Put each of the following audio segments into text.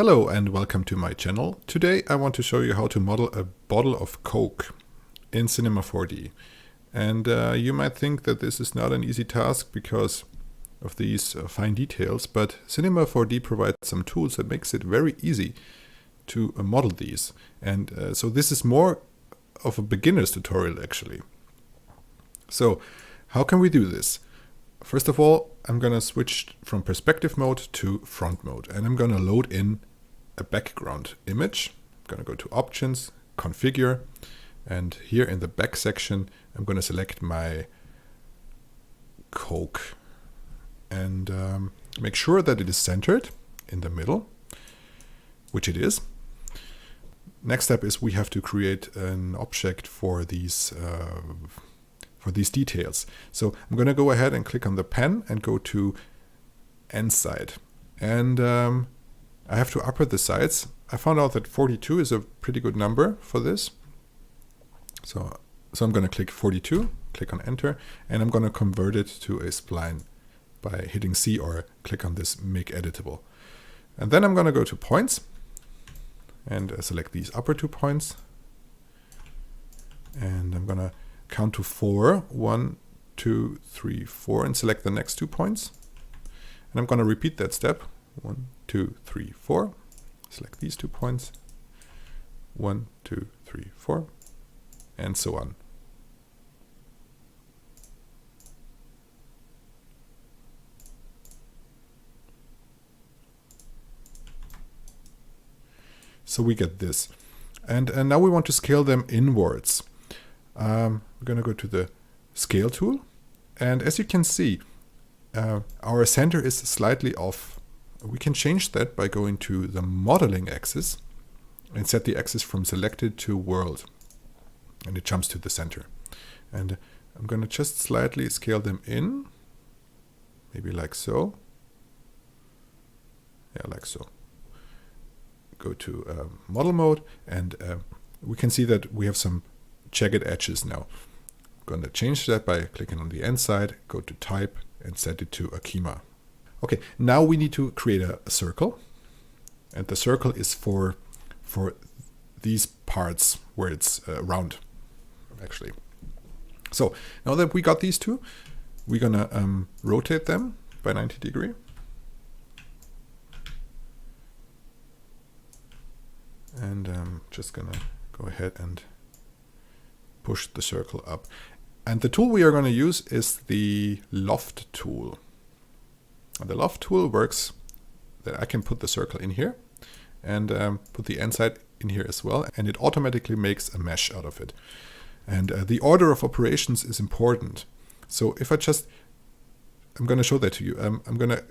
Hello and welcome to my channel. Today I want to show you how to model a bottle of Coke in Cinema 4D. And you might think that this is not an easy task because of these fine details, but Cinema 4D provides some tools that makes it very easy to model these. And so this is more of a beginner's tutorial actually. So how can we do this? First of all, I'm going to switch from perspective mode to front mode, and I'm going to load in a background image. I'm going to go to options, configure, and here in the back section, I'm going to select my Coke and make sure that it is centered in the middle, which it is. Next step is we have to create an object for these details. So I'm going to go ahead and click on the pen and go to end side. And I have to upper the sides. I found out that 42 is a pretty good number for this. So I'm going to click 42, click on enter, and I'm going to convert it to a spline by hitting C or click on this make editable. And then I'm going to go to points and select these upper 2 points. And I'm going to count to 4, 1, 2, 3, 4, and select the next 2 points. And I'm going to repeat that step. 1, 2, 3, 4. Select these 2 points. 1, 2, 3, 4, and so on. So we get this. And now we want to scale them inwards. We're going to go to the scale tool, and as you can see, our center is slightly off. We can change that by going to the modeling axis and set the axis from selected to world, and it jumps to the center. And I'm going to just slightly scale them in, maybe like so. Yeah, like so. Go to model mode, and we can see that we have some jagged edges now. I'm going to change that by clicking on the end side, go to type and set it to a schema. Okay, now we need to create a circle, and the circle is for these parts where it's round actually. So now that we got these two, we're gonna rotate them by 90 degrees. And I'm just gonna go ahead and push the circle up. And the tool we are going to use is the loft tool. And the loft tool works that I can put the circle in here and put the end side in here as well, and it automatically makes a mesh out of it. And the order of operations is important. So if I'm going to show that to you. I'm going to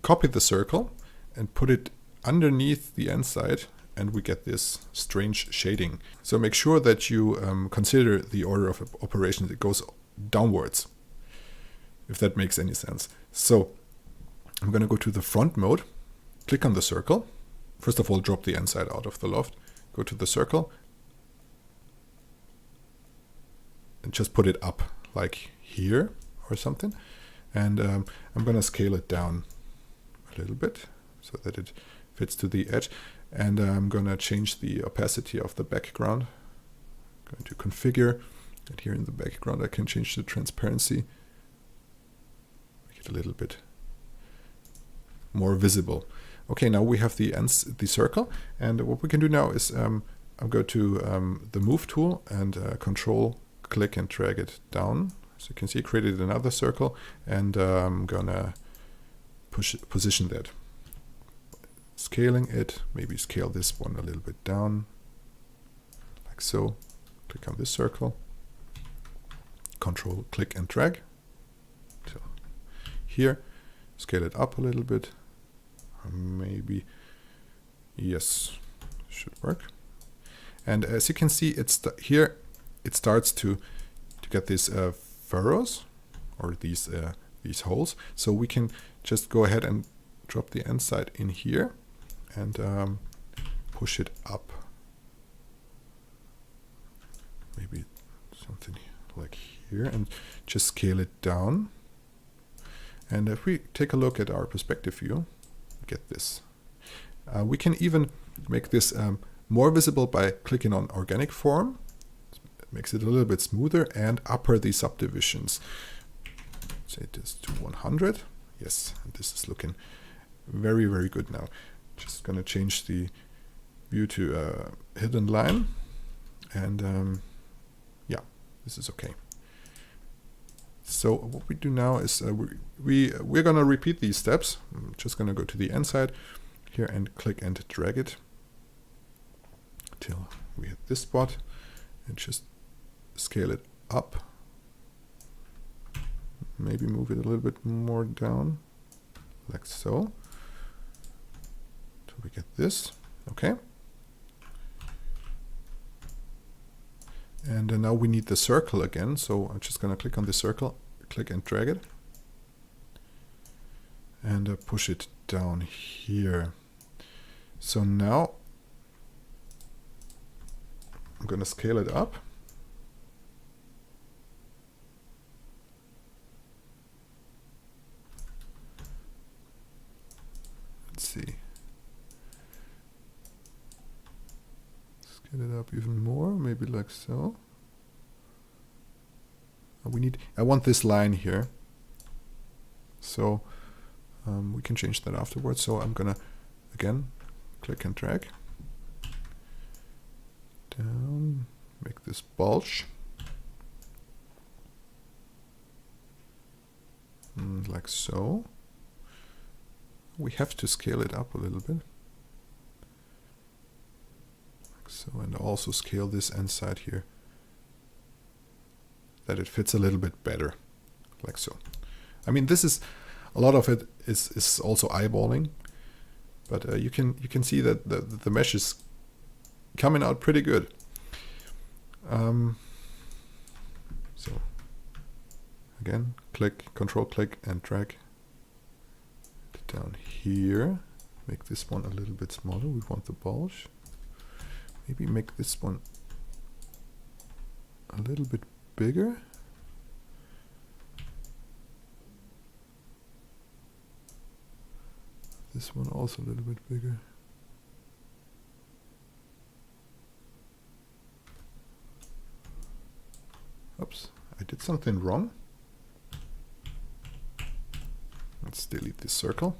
copy the circle and put it underneath the end side, and we get this strange shading. So make sure that you consider the order of operations. It goes downwards, if that makes any sense. So I'm going to go to the front mode, click on the circle. First of all, drop the end side out of the loft, go to the circle, and just put it up like here or something. And I'm going to scale it down a little bit so that it fits to the edge. And I'm going to change the opacity of the background. I'm going to configure, and here in the background I can change the transparency, make it a little bit more visible. Okay, now we have the circle, and what we can do now is I'll go to the move tool and control click and drag it down. So you can see it created another circle, and I'm gonna position that. Scaling it, maybe scale this one a little bit down, like so. Click on this circle, control click and drag. So here, scale it up a little bit, maybe, yes, should work. And as you can see, here it starts to get these furrows or these holes. So we can just go ahead and drop the end side in here and push it up. Maybe something like here, and just scale it down. And if we take a look at our perspective view, get this. We can even make this more visible by clicking on organic form. It makes it a little bit smoother, and upper the subdivisions. Say this to 100. Yes, and this is looking very, very good now. Just gonna change the view to a hidden line, and yeah, this is okay. So what we do now is we're gonna repeat these steps. I'm just gonna go to the end side here and click and drag it till we hit this spot, and just scale it up. Maybe move it a little bit more down, like so. So we get this, okay. And now we need the circle again, so I'm just gonna click on the circle, click and drag it, and push it down here. So now I'm gonna scale it up. Let's see. Scale it up even more, maybe like so. I want this line here. So we can change that afterwards. So I'm gonna again click and drag down, make this bulge, and like so. We have to scale it up a little bit, like so, and also scale this end side here, that it fits a little bit better, like so. I mean, this is a lot of it is also eyeballing, but you can see that the mesh is coming out pretty good. So again, control click and drag it down here. Make this one a little bit smaller. We want the bulge. Maybe make this one a little bit bigger. This one also a little bit bigger. Oops, I did something wrong. Let's delete this circle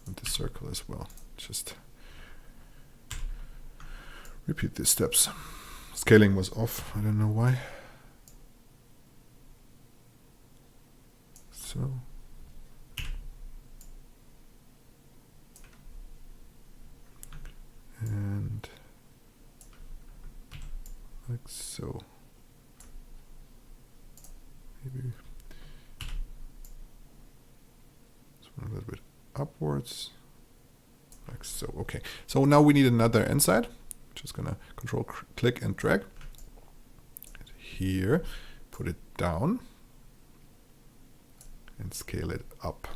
and this circle as well. Just repeat these steps. Scaling was off, I don't know why. So and like so. Maybe this one a little bit upwards, like so. Okay, so now we need another end side. Just gonna control click and drag it here, put it down, and scale it up.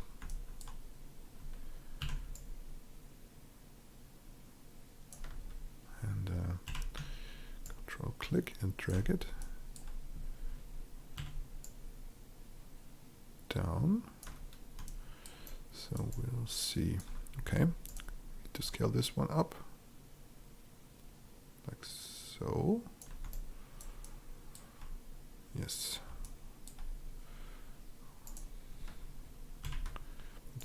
And control click and drag it down. So we'll see. Okay, need to scale this one up, like so. Yes.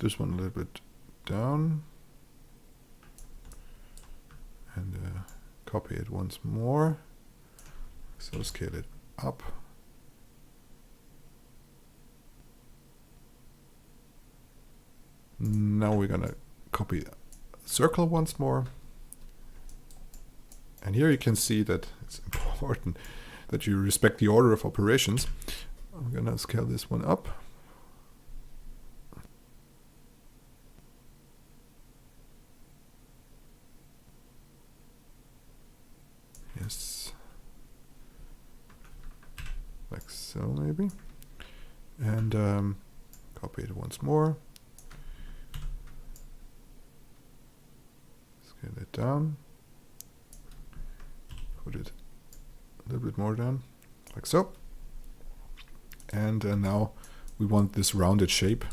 This one a little bit down, and copy it once more. So scale it up. Now we're gonna copy the circle once more. And here you can see that it's important that you respect the order of operations. I'm gonna scale this one up. Yes. Like so maybe. And copy it once more. Scale it down. Put it a little bit more down, like so. And now we want this rounded shape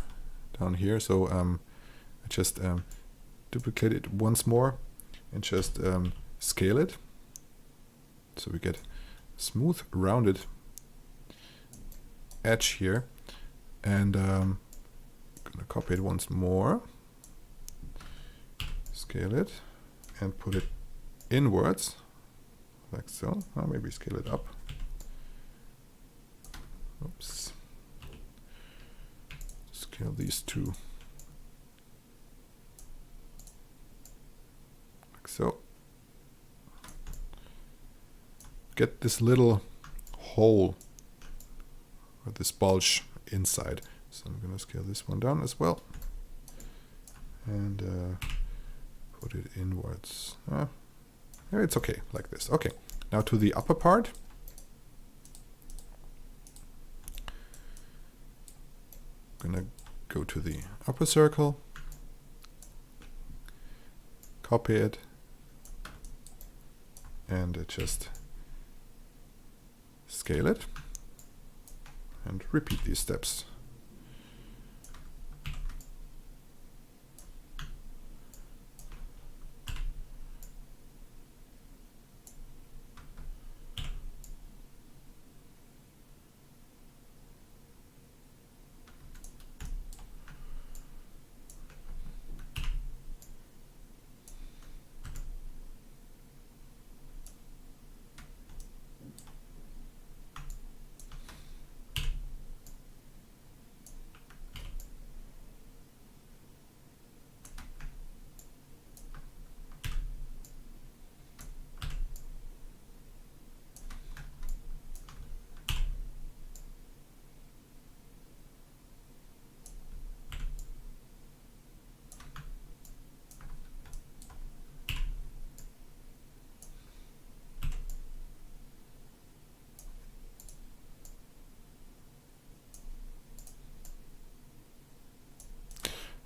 down here. So I just duplicate it once more and just scale it. So we get smooth, rounded edge here. And I'm gonna copy it once more, scale it, and put it inwards, like so. Maybe scale it up. Oops. Scale these two. Like so. Get this little hole, or this bulge inside. So I'm going to scale this one down as well. And put it inwards. It's okay, like this. Okay, now to the upper part. I'm going to go to the upper circle, copy it, and just scale it, and repeat these steps.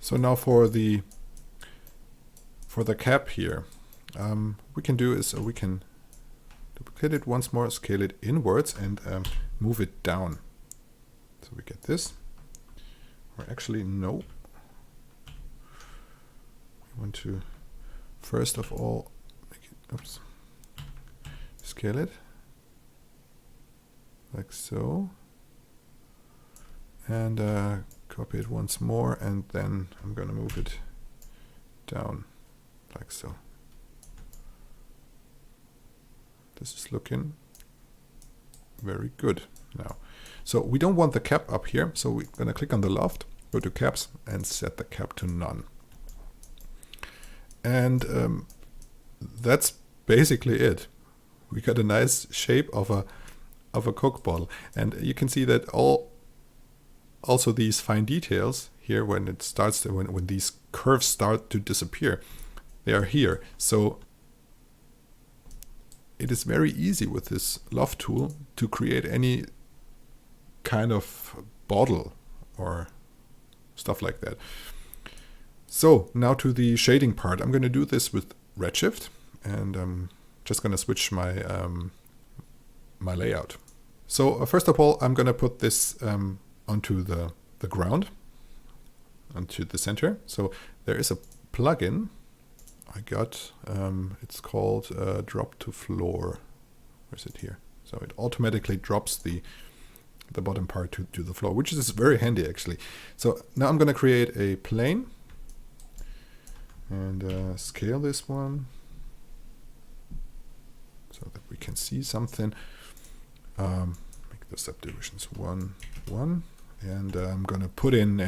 So now for the cap here, we can do is we can duplicate it once more, scale it inwards, and move it down. So we get this. Or actually, no. We want to first of all make it, oops, scale it like so, and copy it once more, and then I'm going to move it down like so. This is looking very good now. So we don't want the cap up here, so we're going to click on the loft, go to caps, and set the cap to none. And that's basically it. We got a nice shape of a Coke bottle, and you can see that also these fine details here, when it starts to, when these curves start to disappear, they are here. So it is very easy with this loft tool to create any kind of bottle or stuff like that. So now to the shading part. I'm going to do this with Redshift, and I'm just going to switch my my layout. So first of all, I'm going to put this onto the ground, onto the center. So there is a plugin I got. It's called Drop to Floor. Where's it here? So it automatically drops the bottom part to the floor, which is very handy actually. So now I'm going to create a plane and scale this one so that we can see something. Make the subdivisions 1, 1. And I'm going to put in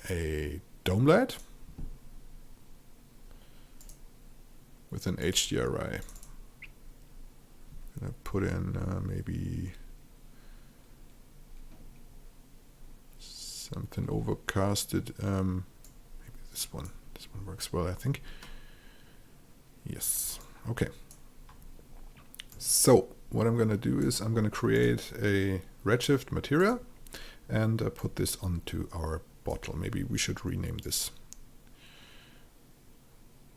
a dome light with an HDRI. I'm going to put in maybe something overcasted. Maybe this one. This one works well, I think. Yes. Okay. So what I'm going to do is I'm going to create a Redshift material and put this onto our bottle. Maybe we should rename this.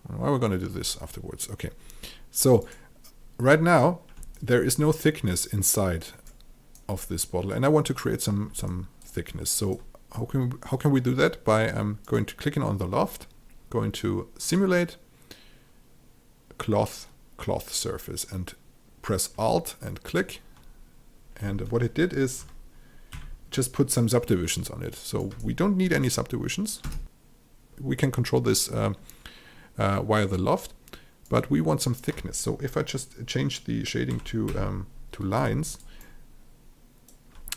Well, we're going to do this afterwards. Okay. So right now there is no thickness inside of this bottle, and I want to create some thickness. So how can we do that? By going to clicking on the loft going to simulate cloth surface and press Alt and click. And what it did is just put some subdivisions on it. So we don't need any subdivisions. We can control this via the loft, but we want some thickness. So if I just change the shading to lines,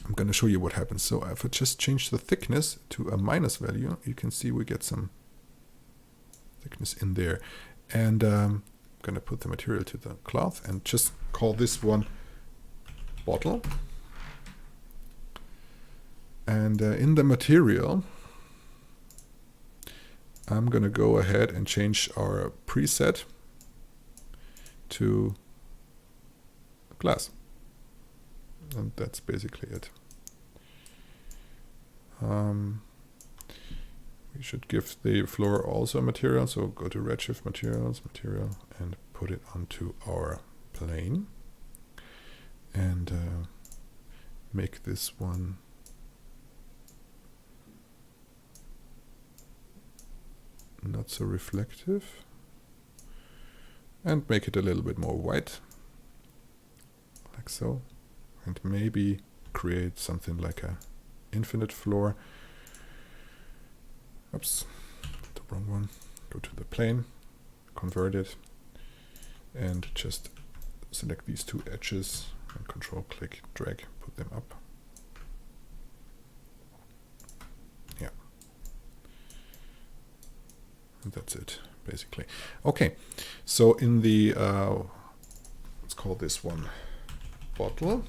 I'm going to show you what happens. So if I just change the thickness to a minus value, you can see we get some thickness in there. And I'm going to put the material to the cloth and just call this one bottle. And in the material, I'm going to go ahead and change our preset to glass. And that's basically it. We should give the floor also a material. So go to Redshift materials, material, and put it onto our plane. And make this one not so reflective. And make it a little bit more white. Like so. And maybe create something like a infinite floor. Oops, the wrong one. Go to the plane, convert it, and just select these two edges and Control click, drag, put them up. Yeah. And that's it, basically. Okay, so in the, let's call this one bottle.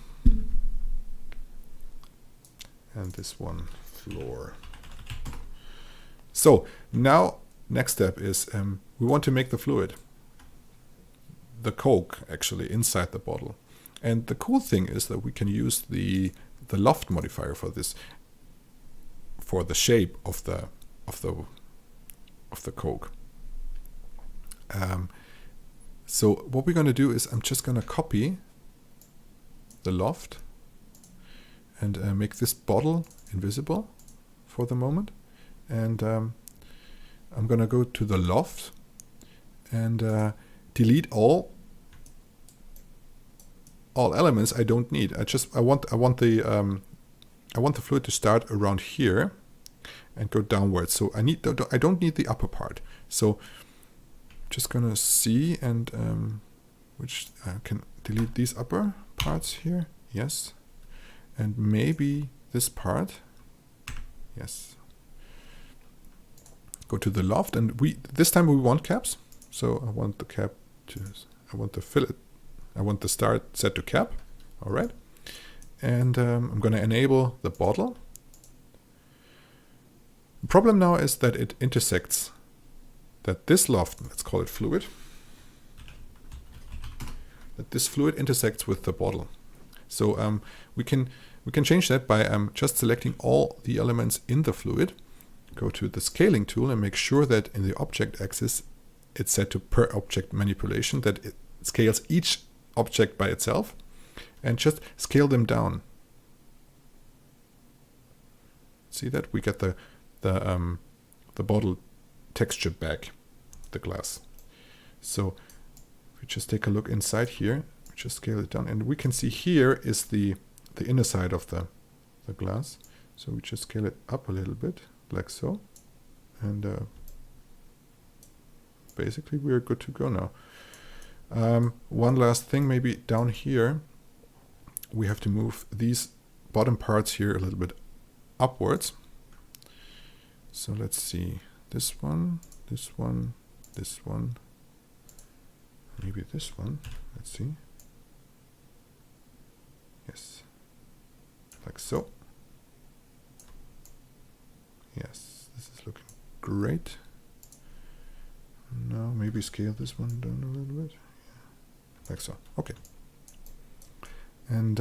And this one floor. So now next step is we want to make the fluid, the Coke actually inside the bottle. And the cool thing is that we can use the loft modifier for this, for the shape of the Coke. So what we're going to do is I'm just going to copy the loft and make this bottle invisible for the moment. And I'm going to go to the loft and delete all elements I don't need. I want the fluid to start around here and go downwards. So I don't need the upper part. So just gonna see and which I can delete these upper parts here. Yes. And maybe this part. Yes. Go to the loft, and this time we want caps. So I want the cap to, I want the fillet, I want the start set to cap. All right. And I'm going to enable the bottle. The problem now is that it intersects, that this loft, let's call it fluid, that this fluid intersects with the bottle. So we can change that by just selecting all the elements in the fluid. Go to the scaling tool and make sure that in the object axis it's set to per object manipulation, that it scales each object by itself, and just scale them down. See that? We get the bottle texture back, the glass. So if we just take a look inside here, we just scale it down, and we can see here is the inner side of the glass. So we just scale it up a little bit, like so. And basically we're good to go now. One last thing, maybe down here, we have to move these bottom parts here a little bit upwards. So let's see, this one, this one, this one, maybe this one, let's see. Yes, like so. Yes, this is looking great. Now maybe scale this one down a little bit. Yeah. Like so. Okay. And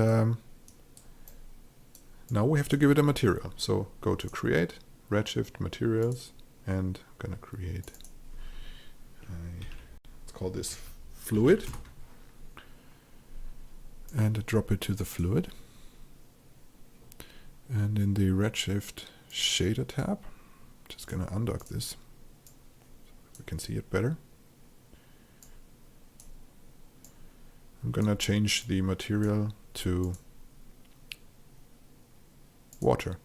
now we have to give it a material. So go to Create, Redshift Materials, and I'm gonna create let's call this Fluid, and drop it to the fluid. And in the Redshift Shader tab, just gonna undock this. can see it better. I'm gonna change the material to water.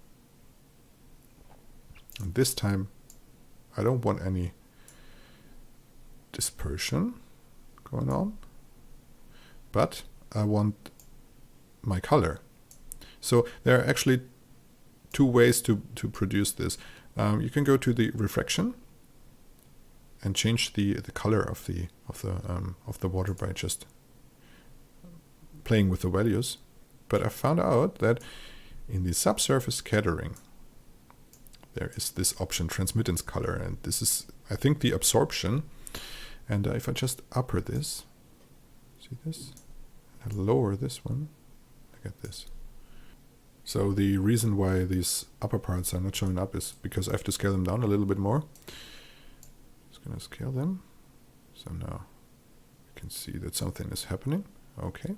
And this time I don't want any dispersion going on, but I want my color. So there are actually two ways to produce this. You can go to the refraction and change the color of the water by just playing with the values. But I found out that in the subsurface scattering there is this option, transmittance color, and this is, I think, the absorption. And if I just upper this, see this, and lower this one, I get this. So the reason why these upper parts are not showing up is because I have to scale them down a little bit more. Just gonna scale them. So now you can see that something is happening. Okay.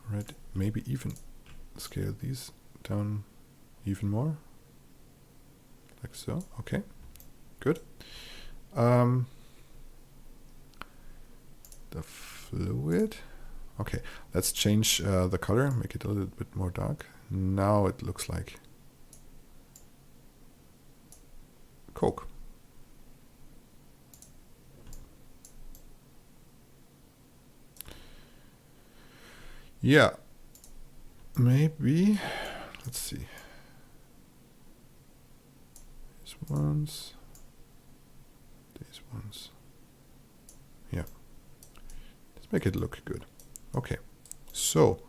All right, maybe even scale these down even more. Like so. Okay, good. The fluid. Okay, let's change the color, make it a little bit more dark. Now it looks like Coke. Yeah, maybe, let's see. These ones, yeah. Let's make it look good. Okay, so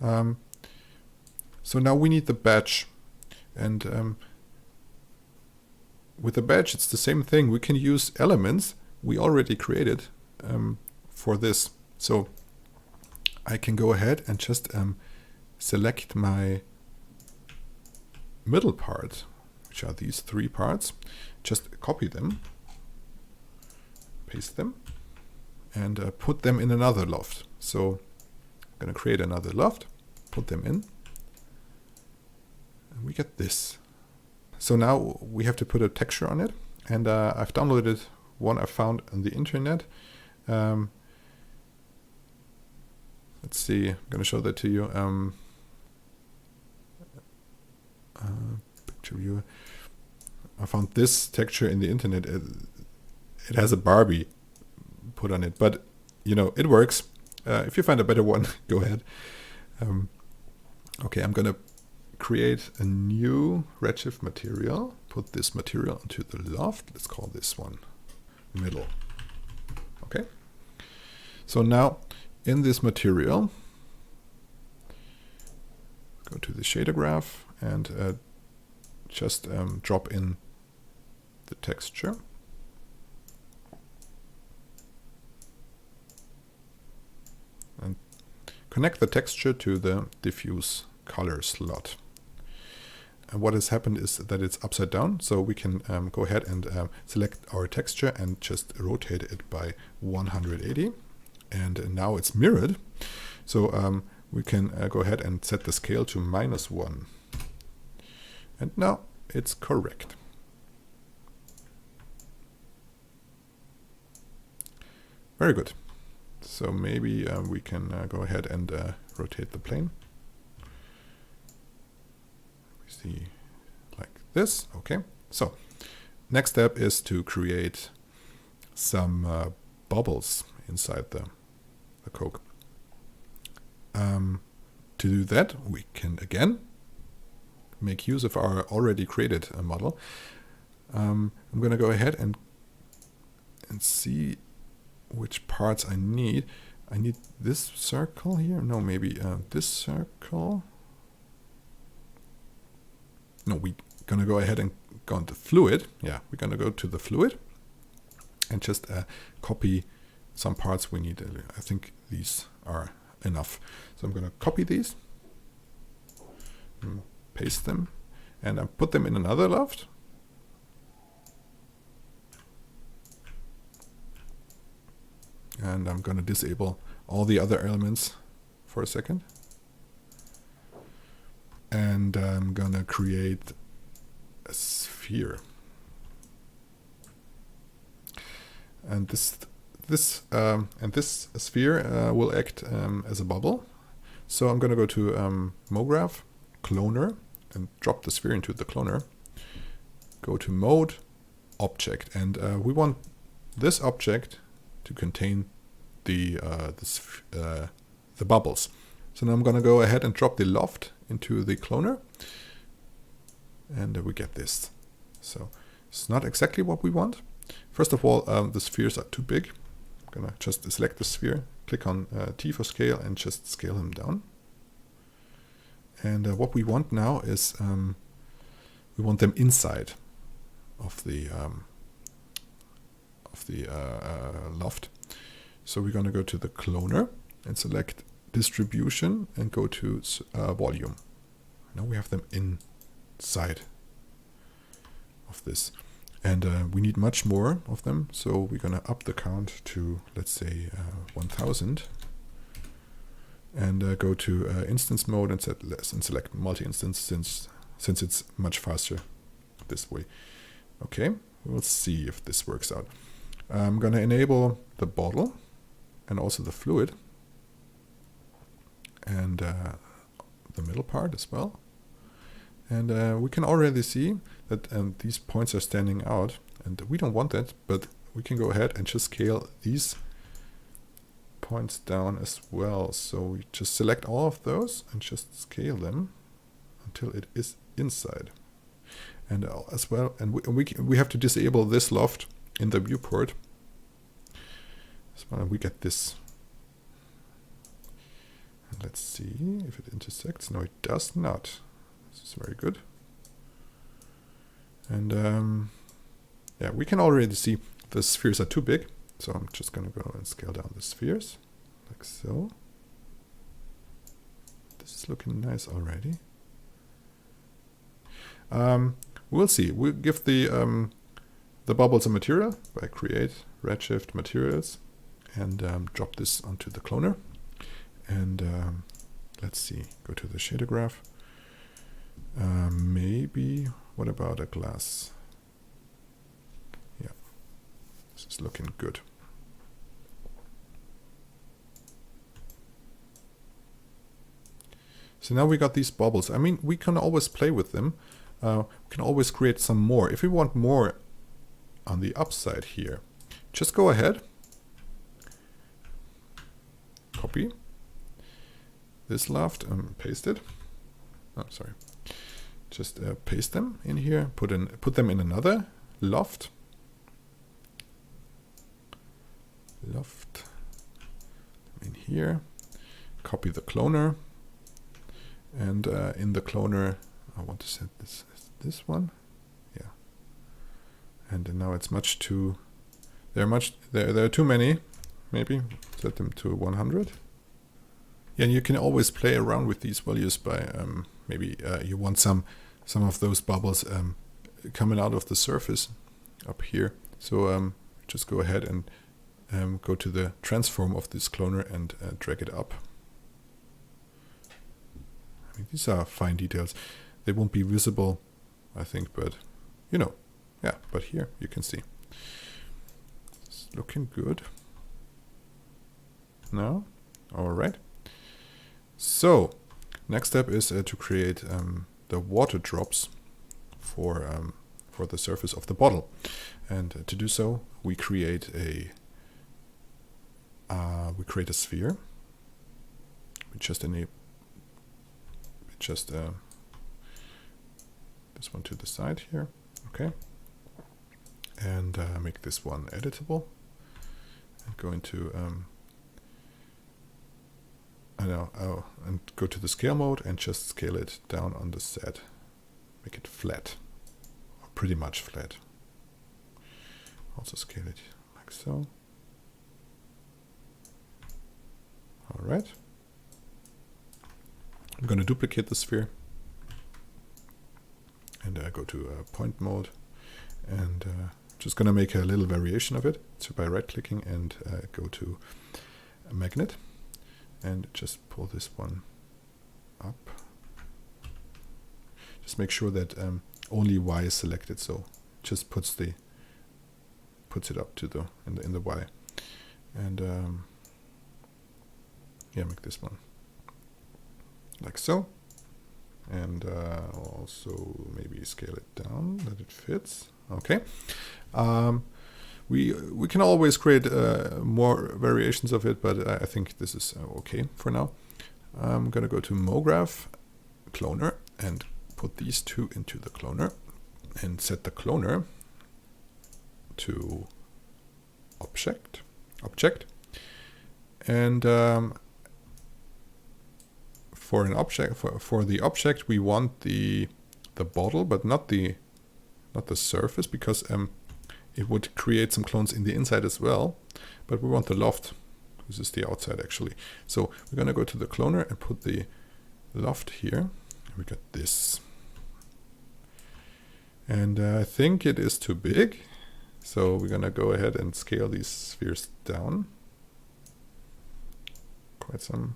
so now we need the badge, and with the badge it's the same thing. We can use elements we already created for this. So I can go ahead and just select my middle part, which are these three parts, just copy them, paste them, and put them in another loft. So I'm going to create another loft, put them in, and we get this. So now we have to put a texture on it, and I've downloaded one I found on the internet. Let's see, I'm going to show that to you. Picture viewer. I found this texture in the internet. It has a Barbie put on it, but you know, it works. If you find a better one, go ahead. Okay, I'm going to create a new Redshift material, put this material into the loft. Let's call this one middle. Okay. So now in this material, go to the shader graph and just drop in the texture. And connect the texture to the diffuse color slot. And what has happened is that it's upside down, so we can go ahead and select our texture and just rotate it by 180. And now it's mirrored, so we can go ahead and set the scale to -1. And now it's correct. Very good. So maybe we can go ahead and rotate the plane. We see like this. Okay. So next step is to create some bubbles inside the Coke. To do that, we can again make use of our already created model. I'm going to go ahead and see which parts I need. I need this circle here. No, maybe this circle. No, we're going to go ahead and go into fluid. Yeah, we're going to go to the fluid and just copy some parts we need. I think these are enough. So I'm going to copy these, paste them, and I put them in another loft. And I'm going to disable all the other elements for a second. And I'm going to create a sphere. And this sphere will act as a bubble. So I'm going to go to MoGraph, Cloner, and drop the sphere into the cloner. Go to Mode, Object, and we want this object to contain the bubbles. So now I'm going to go ahead and drop the loft into the cloner, and we get this. So it's not exactly what we want. First of all, the spheres are too big. I'm going to just select the sphere, click on T for scale, and just scale them down. And what we want now is we want them inside of the loft. So we're going to go to the cloner and select distribution and go to volume. Now we have them inside of this. And we need much more of them, so we're going to up the count to, let's say, 1000. And go to instance mode and set less and select multi-instance since it's much faster this way. Okay, we'll see if this works out. I'm going to enable the bottle and also the fluid and the middle part as well. And we can already see that these points are standing out, and we don't want that, but we can go ahead and just scale these points down as well. So we just select all of those and just scale them until it is inside. And as well, and we have to disable this loft in the viewport. So we get this. And let's see if it intersects. No, it does not. This is very good. And yeah, we can already see the spheres are too big. So I'm just going to go and scale down the spheres like so. This is looking nice already. We'll see. We'll give the bubbles a material by create Redshift materials and drop this onto the cloner. And let's see, go to the shader graph. Maybe, what about a glass? Yeah, this is looking good. So now we got these bubbles. I mean, we can always play with them. We can always create some more. If we want more on the upside here, just go ahead, copy this loft and paste it. Oh, sorry. Just paste them in here. Put them in another loft. In here. Copy the cloner. And in the cloner, I want to set this one. Yeah. And now it's much too. There are too many. Maybe set them to 100. Yeah, and you can always play around with these values by maybe you want some of those bubbles coming out of the surface up here. So just go ahead and go to the transform of this cloner and drag it up. I mean, these are fine details. They won't be visible, I think, but you know, yeah. But here you can see it's looking good. Now, all right. So next step is to create the water drops for the surface of the bottle, and to do so we create a sphere. We just this one to the side here, okay, and make this one editable, and go into and go to the scale mode and just scale it down on the set. Make it flat, or pretty much flat. Also scale it like so. All right. I'm going to duplicate the sphere and go to point mode, and just going to make a little variation of it. So by right-clicking and go to a magnet. And just pull this one up. Just make sure that only Y is selected, so it just puts puts it up to the in the Y, and yeah, make this one like so, and also maybe scale it down that it fits. Okay. We can always create more variations of it, but I think this is okay for now. I'm gonna go to MoGraph cloner and put these two into the cloner and set the cloner to object, and for an object for the object we want the bottle, but not the surface, because it would create some clones in the inside as well, but we want the loft. This is the outside actually. So we're gonna go to the cloner and put the loft here. We got this. And I think it is too big. So we're gonna go ahead and scale these spheres down. Quite some.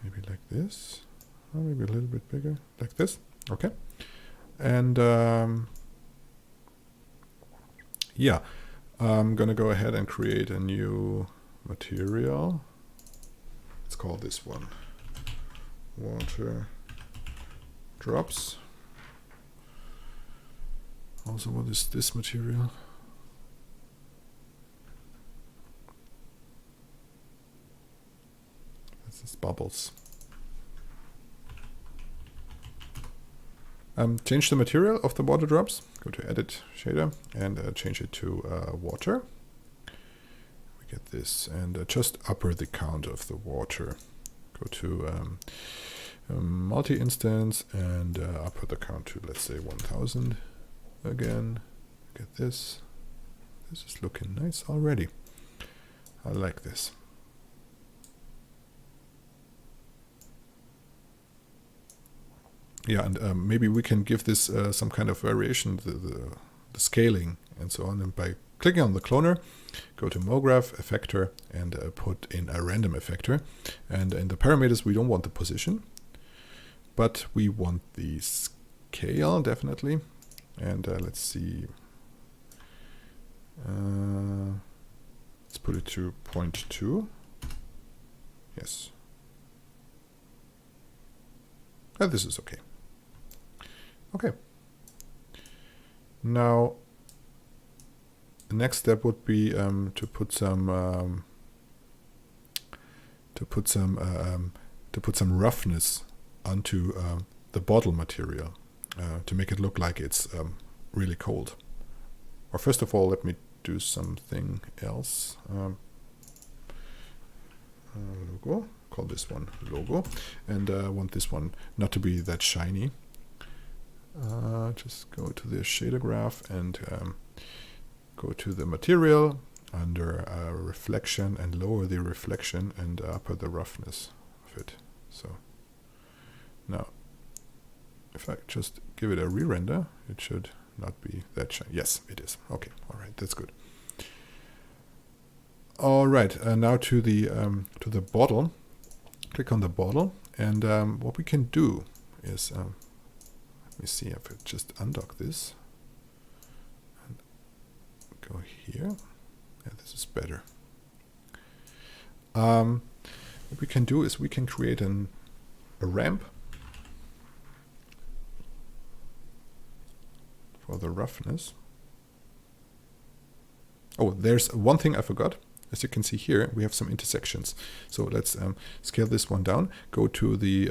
Maybe like this, or maybe a little bit bigger, like this. Okay, and yeah, I'm gonna go ahead and create a new material. Let's call this one water drops. Also, what is this material? Bubbles. Change the material of the water drops. Go to Edit Shader and change it to water. We get this, and just upper the count of the water. Go to multi-instance and upper the count to, let's say, 1000 again. Get this. This is looking nice already. I like this. Yeah, and maybe we can give this some kind of variation, the scaling and so on. And by clicking on the cloner, go to MoGraph effector and put in a random effector. And in the parameters, we don't want the position, but we want the scale definitely. And let's see. Let's put it to 0.2. Yes. And this is okay. Okay. Now, the next step would be to put some roughness onto the bottle material to make it look like it's really cold. Or first of all, let me do something else. Logo. Call this one logo, and I want this one not to be that shiny. Just go to the shader graph and go to the material under reflection and lower the reflection and upper the roughness of it. So now if I just give it a re-render, it should not be that shiny. Yes, it is. Okay, all right, that's good. All right, now to the bottle. Click on the bottle, and what we can do is, let me see if I just undock this and go here. Yeah, this is better. What we can do is we can create a ramp for the roughness. Oh, there's one thing I forgot. As you can see here, we have some intersections. So let's scale this one down. Go to the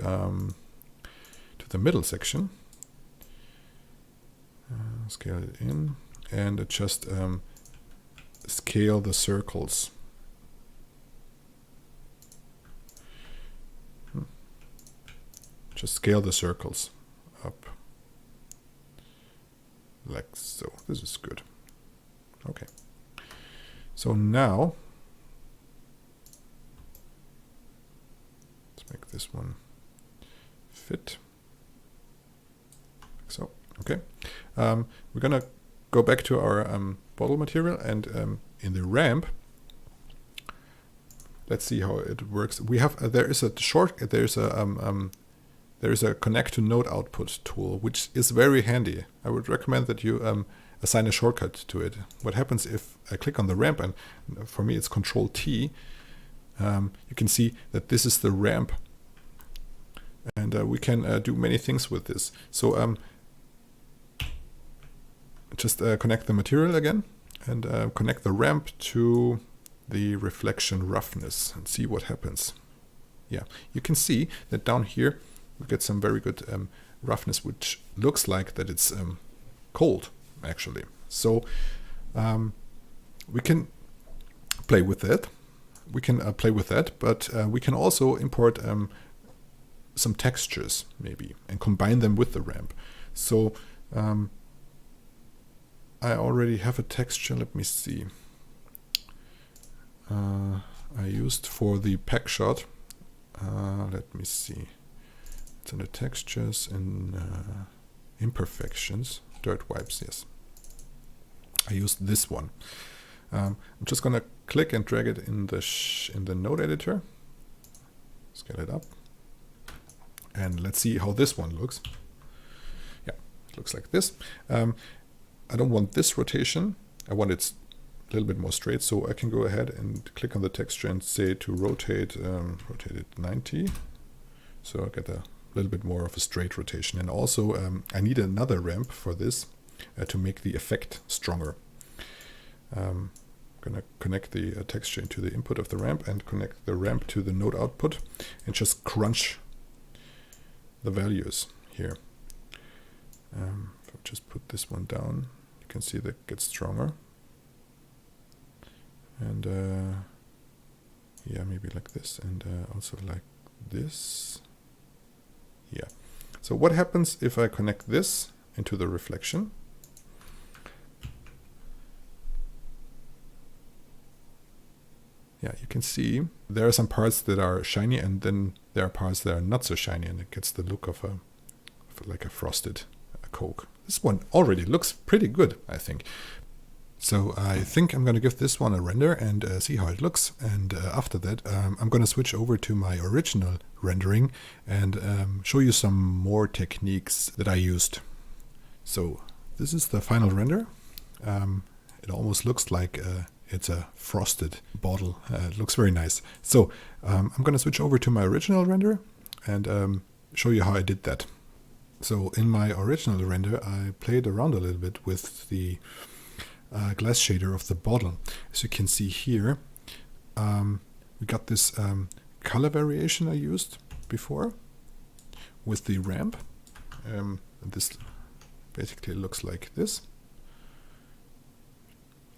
middle section. Scale it in, and just scale the circles. Just scale the circles up, like so. This is good. Okay. So now, let's make this one fit. Like so. Okay. We're gonna go back to our bottle material, and in the ramp, let's see how it works. We have there's a there is a connect to node output tool, which is very handy. I would recommend that you assign a shortcut to it. What happens if I click on the ramp, and for me it's Control T, you can see that this is the ramp, and we can do many things with this. So just connect the material again, and connect the ramp to the reflection roughness and see what happens. Yeah, you can see that down here we get some very good roughness, which looks like that it's cold actually. So we can play with that. We can play with that, but we can also import some textures maybe and combine them with the ramp. So I already have a texture. Let me see. I used for the pack shot. Let me see. It's in the textures in imperfections, dirt wipes. Yes, I used this one. I'm just gonna click and drag it in the node editor. Scale it up, and let's see how this one looks. Yeah, it looks like this. I don't want this rotation. I want it a little bit more straight, so I can go ahead and click on the texture and say to rotate it 90. So I get a little bit more of a straight rotation. And also I need another ramp for this to make the effect stronger. I'm gonna connect the texture into the input of the ramp and connect the ramp to the node output and just crunch the values here. If I just put this one down, you can see that it gets stronger. And yeah, maybe like this, and also like this. Yeah. So what happens if I connect this into the reflection? Yeah, you can see there are some parts that are shiny, and then there are parts that are not so shiny, and it gets the look of like a frosted Coke. This one already looks pretty good, I think. So I think I'm going to give this one a render and see how it looks. And after that, I'm going to switch over to my original rendering and show you some more techniques that I used. So this is the final render. It almost looks like it's a frosted bottle. It looks very nice. So I'm going to switch over to my original render and show you how I did that. So in my original render, I played around a little bit with the glass shader of the bottle. As you can see here, we got this color variation I used before with the ramp. This basically looks like this.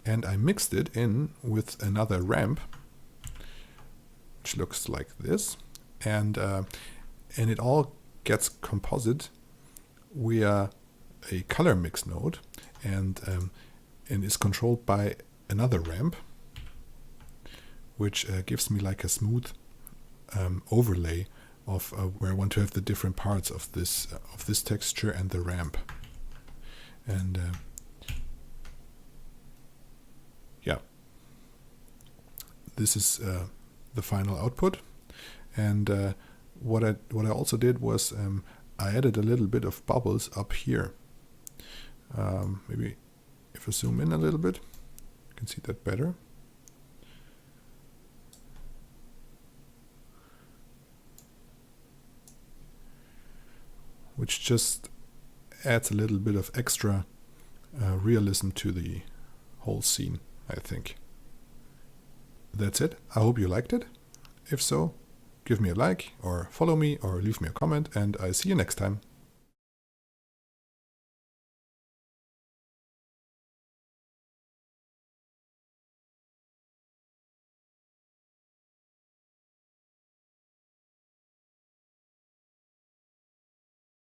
And I mixed it in with another ramp, which looks like this. And it all gets composite via a color mix node, and is controlled by another ramp, which gives me like a smooth overlay of where I want to have the different parts of this texture and the ramp. And yeah, this is the final output. And what I also did was I added a little bit of bubbles up here. Maybe if I zoom in a little bit, you can see that better. Which just adds a little bit of extra realism to the whole scene, I think. That's it. I hope you liked it. If so, give me a like or follow me or leave me a comment, and I see you next time.